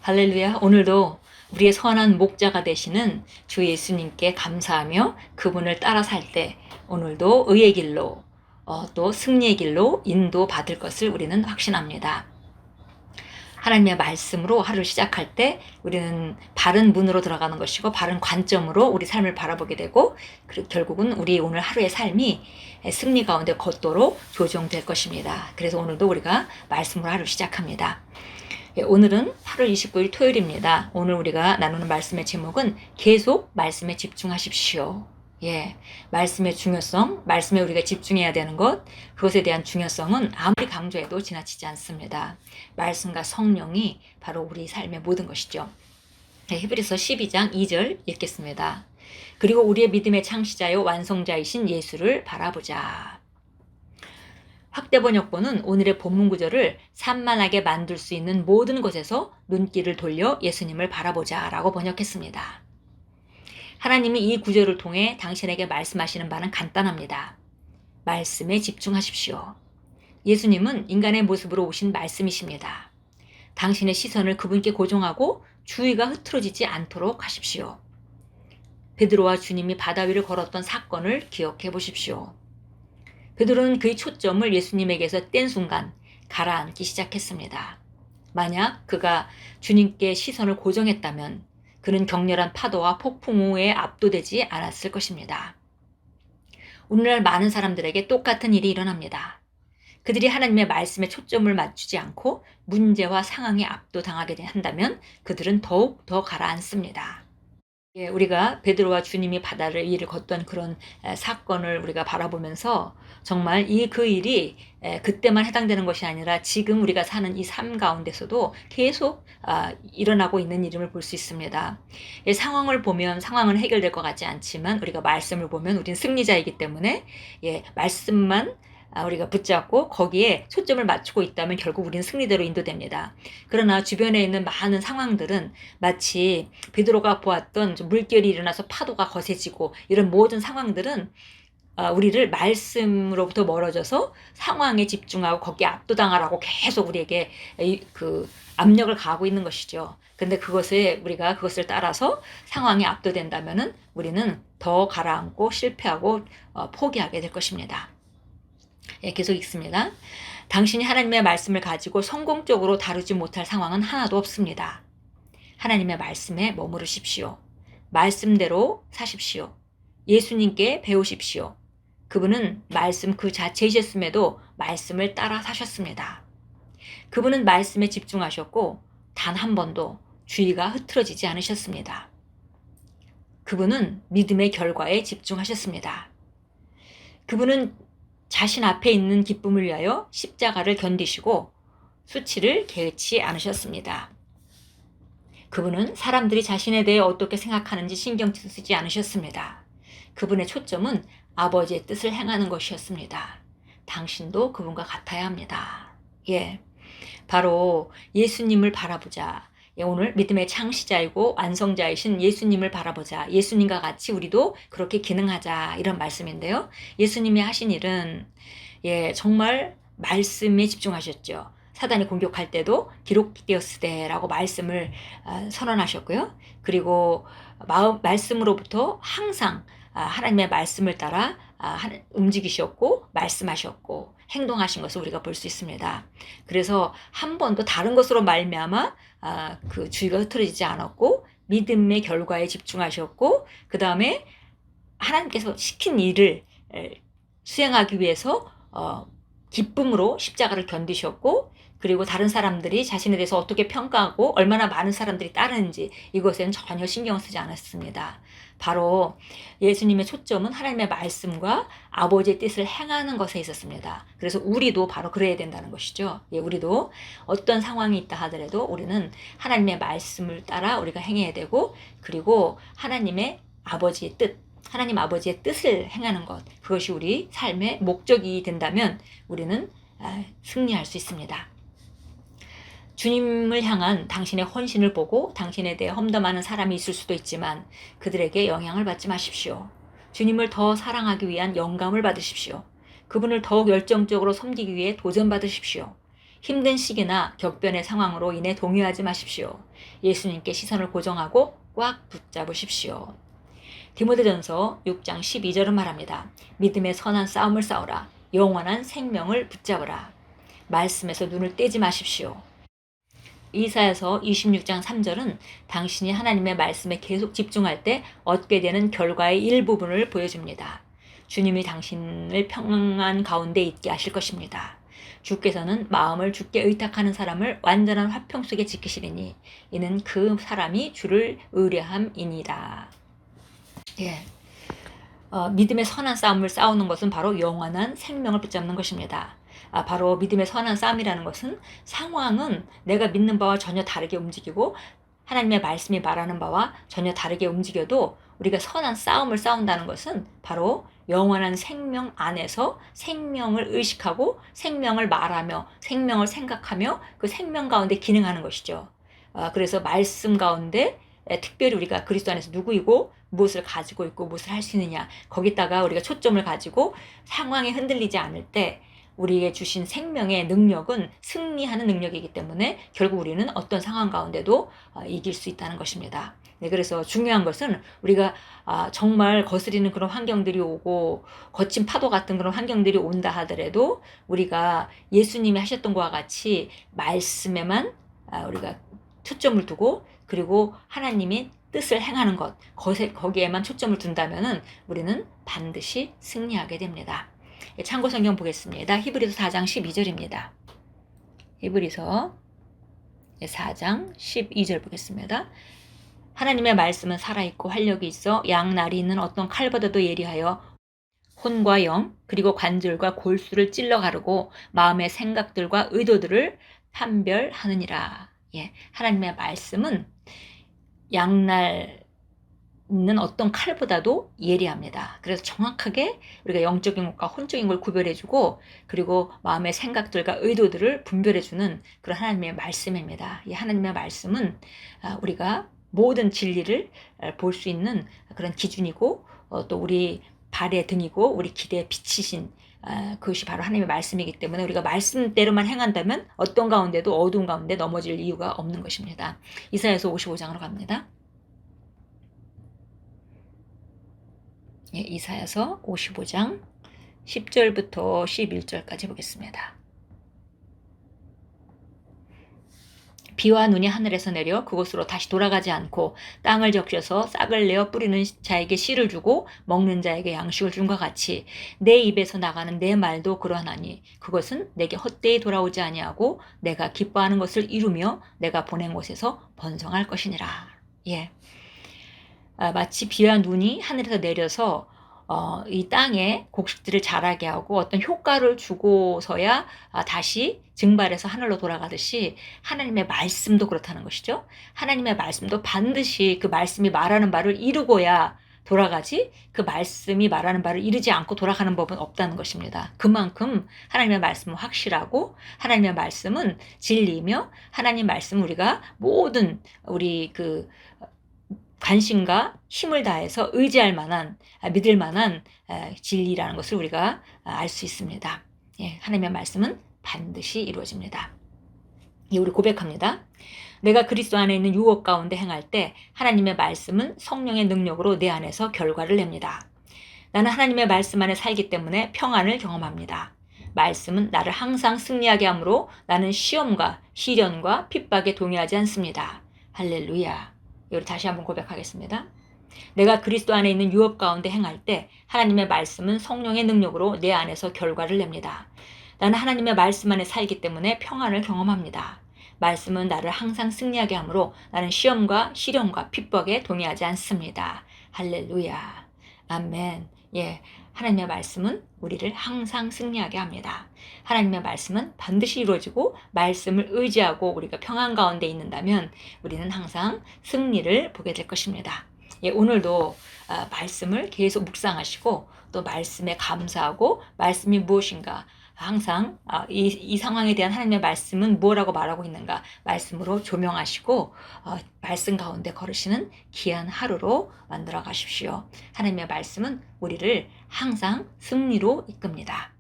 할렐루야. 오늘도 우리의 선한 목자가 되시는 주 예수님께 감사하며 그분을 따라 살 때 오늘도 의의 길로 또 승리의 길로 인도받을 것을 우리는 확신합니다. 하나님의 말씀으로 하루를 시작할 때 우리는 바른 문으로 들어가는 것이고 바른 관점으로 우리 삶을 바라보게 되고 결국은 우리 오늘 하루의 삶이 승리 가운데 걷도록 조정될 것입니다. 그래서 오늘도 우리가 말씀으로 하루 시작합니다. 오늘은 8월 29일 토요일입니다. 오늘 우리가 나누는 말씀의 제목은 계속 말씀에 집중하십시오. 말씀의 중요성, 말씀에 우리가 집중해야 되는 것, 그것에 대한 중요성은 아무리 강조해도 지나치지 않습니다. 말씀과 성령이 바로 우리 삶의 모든 것이죠. 히브리서 12장 2절 읽겠습니다. 그리고 우리의 믿음의 창시자요 완성자이신 예수를 바라보자. 확대번역본은 오늘의 본문 구절을 산만하게 만들 수 있는 모든 것에서 눈길을 돌려 예수님을 바라보자 라고 번역했습니다. 하나님이 이 구절을 통해 당신에게 말씀하시는 바는 간단합니다. 말씀에 집중하십시오. 예수님은 인간의 모습으로 오신 말씀이십니다. 당신의 시선을 그분께 고정하고 주의가 흐트러지지 않도록 하십시오. 베드로와 주님이 바다 위를 걸었던 사건을 기억해 보십시오. 베드로는 그의 초점을 예수님에게서 뗀 순간 가라앉기 시작했습니다. 만약 그가 주님께 시선을 고정했다면 그는 격렬한 파도와 폭풍우에 압도되지 않았을 것입니다. 오늘날 많은 사람들에게 똑같은 일이 일어납니다. 그들이 하나님의 말씀에 초점을 맞추지 않고 문제와 상황에 압도당하게 한다면 그들은 더욱 더 가라앉습니다. 우리가 베드로와 주님이 바다를 위를 걷던 그런 사건을 우리가 바라보면서 정말 그 일이 그때만 해당되는 것이 아니라 지금 우리가 사는 이 삶 가운데서도 계속 일어나고 있는 일임을 볼 수 있습니다. 상황을 보면 상황은 해결될 것 같지 않지만 우리가 말씀을 보면 우리는 승리자이기 때문에 말씀만 우리가 붙잡고 거기에 초점을 맞추고 있다면 결국 우리는 승리대로 인도됩니다. 그러나 주변에 있는 많은 상황들은 마치 베드로가 보았던 물결이 일어나서 파도가 거세지고 이런 모든 상황들은 우리를 말씀으로부터 멀어져서 상황에 집중하고 거기에 압도당하라고 계속 우리에게 그 압력을 가하고 있는 것이죠. 근데 우리가 그것을 따라서 상황에 압도된다면은 우리는 더 가라앉고 실패하고 포기하게 될 것입니다. 계속 읽습니다. 당신이 하나님의 말씀을 가지고 성공적으로 다루지 못할 상황은 하나도 없습니다. 하나님의 말씀에 머무르십시오. 말씀대로 사십시오. 예수님께 배우십시오. 그분은 말씀 그 자체이셨음에도 말씀을 따라 사셨습니다. 그분은 말씀에 집중하셨고 단 한 번도 주의가 흐트러지지 않으셨습니다. 그분은 믿음의 결과에 집중하셨습니다. 그분은 자신 앞에 있는 기쁨을 위하여 십자가를 견디시고 수치를 개의치 않으셨습니다. 그분은 사람들이 자신에 대해 어떻게 생각하는지 신경 쓰지 않으셨습니다. 그분의 초점은 아버지의 뜻을 행하는 것이었습니다. 당신도 그분과 같아야 합니다. 바로 예수님을 바라보자. 오늘 믿음의 창시자이고 완성자이신 예수님을 바라보자. 예수님과 같이 우리도 그렇게 기능하자. 이런 말씀인데요. 예수님이 하신 일은 정말 말씀에 집중하셨죠. 사단이 공격할 때도 기록되었으되라고 말씀을 선언하셨고요. 그리고 말씀으로부터 항상 하나님의 말씀을 따라 움직이셨고 말씀하셨고 행동하신 것을 우리가 볼 수 있습니다. 그래서 한 번도 다른 것으로 말미암아 그 주의가 흐트러지지 않았고 믿음의 결과에 집중하셨고 그 다음에 하나님께서 시킨 일을 수행하기 위해서 기쁨으로 십자가를 견디셨고 그리고 다른 사람들이 자신에 대해서 어떻게 평가하고 얼마나 많은 사람들이 따르는지 이것에는 전혀 신경 쓰지 않았습니다. 바로 예수님의 초점은 하나님의 말씀과 아버지의 뜻을 행하는 것에 있었습니다. 그래서 우리도 바로 그래야 된다는 것이죠. 우리도 어떤 상황이 있다 하더라도 우리는 하나님의 말씀을 따라 우리가 행해야 되고 그리고 하나님의 아버지의 뜻, 하나님 아버지의 뜻을 행하는 것, 그것이 우리 삶의 목적이 된다면 우리는 승리할 수 있습니다. 주님을 향한 당신의 헌신을 보고 당신에 대해 험담하는 사람이 있을 수도 있지만 그들에게 영향을 받지 마십시오. 주님을 더 사랑하기 위한 영감을 받으십시오. 그분을 더욱 열정적으로 섬기기 위해 도전받으십시오. 힘든 시기나 격변의 상황으로 인해 동요하지 마십시오. 예수님께 시선을 고정하고 꽉 붙잡으십시오. 디모데전서 6장 12절은 말합니다. 믿음의 선한 싸움을 싸우라. 영원한 생명을 붙잡으라. 말씀에서 눈을 떼지 마십시오. 이사야서 26장 3절은 당신이 하나님의 말씀에 계속 집중할 때 얻게 되는 결과의 일부분을 보여줍니다. 주님이 당신을 평안 가운데 있게 하실 것입니다. 주께서는 마음을 주께 의탁하는 사람을 완전한 화평 속에 지키시리니 이는 그 사람이 주를 의뢰함이니라. 예. 믿음의 선한 싸움을 싸우는 것은 바로 영원한 생명을 붙잡는 것입니다. 바로 믿음의 선한 싸움이라는 것은 상황은 내가 믿는 바와 전혀 다르게 움직이고 하나님의 말씀이 말하는 바와 전혀 다르게 움직여도 우리가 선한 싸움을 싸운다는 것은 바로 영원한 생명 안에서 생명을 의식하고 생명을 말하며 생명을 생각하며 그 생명 가운데 기능하는 것이죠. 그래서 말씀 가운데 특별히 우리가 그리스도 안에서 누구이고 무엇을 가지고 있고 무엇을 할 수 있느냐 거기다가 우리가 초점을 가지고 상황에 흔들리지 않을 때 우리에게 주신 생명의 능력은 승리하는 능력이기 때문에 결국 우리는 어떤 상황 가운데도 이길 수 있다는 것입니다. 네, 그래서 중요한 것은 우리가 정말 거스리는 그런 환경들이 오고 거친 파도 같은 그런 환경들이 온다 하더라도 우리가 예수님이 하셨던 것과 같이 말씀에만 우리가 초점을 두고 그리고 하나님의 뜻을 행하는 것 거기에만 초점을 둔다면은 우리는 반드시 승리하게 됩니다. 참고 성경 보겠습니다. 히브리서 4장 12절입니다. 히브리서 4장 12절 보겠습니다. 하나님의 말씀은 살아있고 활력이 있어 양날이 있는 어떤 칼보다도 예리하여 혼과 영 그리고 관절과 골수를 찔러 가르고 마음의 생각들과 의도들을 판별하느니라. 예, 하나님의 말씀은 양날 있는 어떤 칼보다도 예리합니다. 그래서 정확하게 우리가 영적인 것과 혼적인 걸 구별해주고 그리고 마음의 생각들과 의도들을 분별해주는 그런 하나님의 말씀입니다. 이 하나님의 말씀은 우리가 모든 진리를 볼 수 있는 그런 기준이고 또 우리 발의 등이고 우리 길의 빛이신 그것이 바로 하나님의 말씀이기 때문에 우리가 말씀대로만 행한다면 어떤 가운데도 어두운 가운데 넘어질 이유가 없는 것입니다. 이사야서 55장으로 갑니다. 예, 이사야서 55장 10절부터 11절까지 보겠습니다. 비와 눈이 하늘에서 내려 그곳으로 다시 돌아가지 않고 땅을 적셔서 싹을 내어 뿌리는 자에게 씨를 주고 먹는 자에게 양식을 준 것 같이 내 입에서 나가는 내 말도 그러하나니 그것은 내게 헛되이 돌아오지 아니하고 내가 기뻐하는 것을 이루며 내가 보낸 곳에서 번성할 것이니라. 예. 마치 비와 눈이 하늘에서 내려서 이 땅에 곡식들을 자라게 하고 어떤 효과를 주고서야 다시 증발해서 하늘로 돌아가듯이 하나님의 말씀도 그렇다는 것이죠. 하나님의 말씀도 반드시 그 말씀이 말하는 바를 이루고야 돌아가지 그 말씀이 말하는 바를 이루지 않고 돌아가는 법은 없다는 것입니다. 그만큼 하나님의 말씀은 확실하고 하나님의 말씀은 진리이며 하나님 말씀 우리가 모든 우리 그 관심과 힘을 다해서 의지할 만한 믿을 만한 진리라는 것을 우리가 알 수 있습니다. 예, 하나님의 말씀은 반드시 이루어집니다. 예, 우리 고백합니다. 내가 그리스도 안에 있는 유업 가운데 행할 때 하나님의 말씀은 성령의 능력으로 내 안에서 결과를 냅니다. 나는 하나님의 말씀 안에 살기 때문에 평안을 경험합니다. 말씀은 나를 항상 승리하게 하므로 나는 시험과 시련과 핍박에 동의하지 않습니다. 할렐루야. 우리 다시 한번 고백하겠습니다. 내가 그리스도 안에 있는 유업 가운데 행할 때 하나님의 말씀은 성령의 능력으로 내 안에서 결과를 냅니다. 나는 하나님의 말씀 안에 살기 때문에 평안을 경험합니다. 말씀은 나를 항상 승리하게 하므로 나는 시험과 시련과 핍박에 동의하지 않습니다. 할렐루야. 아멘. 예, 하나님의 말씀은 우리를 항상 승리하게 합니다. 하나님의 말씀은 반드시 이루어지고 말씀을 의지하고 우리가 평안 가운데 있는다면 우리는 항상 승리를 보게 될 것입니다. 예, 오늘도 말씀을 계속 묵상하시고 또 말씀에 감사하고 말씀이 무엇인가 항상 이 상황에 대한 하나님의 말씀은 뭐라고 말하고 있는가 말씀으로 조명하시고 말씀 가운데 걸으시는 귀한 하루로 만들어 가십시오. 하나님의 말씀은 우리를 항상 승리로 이끕니다.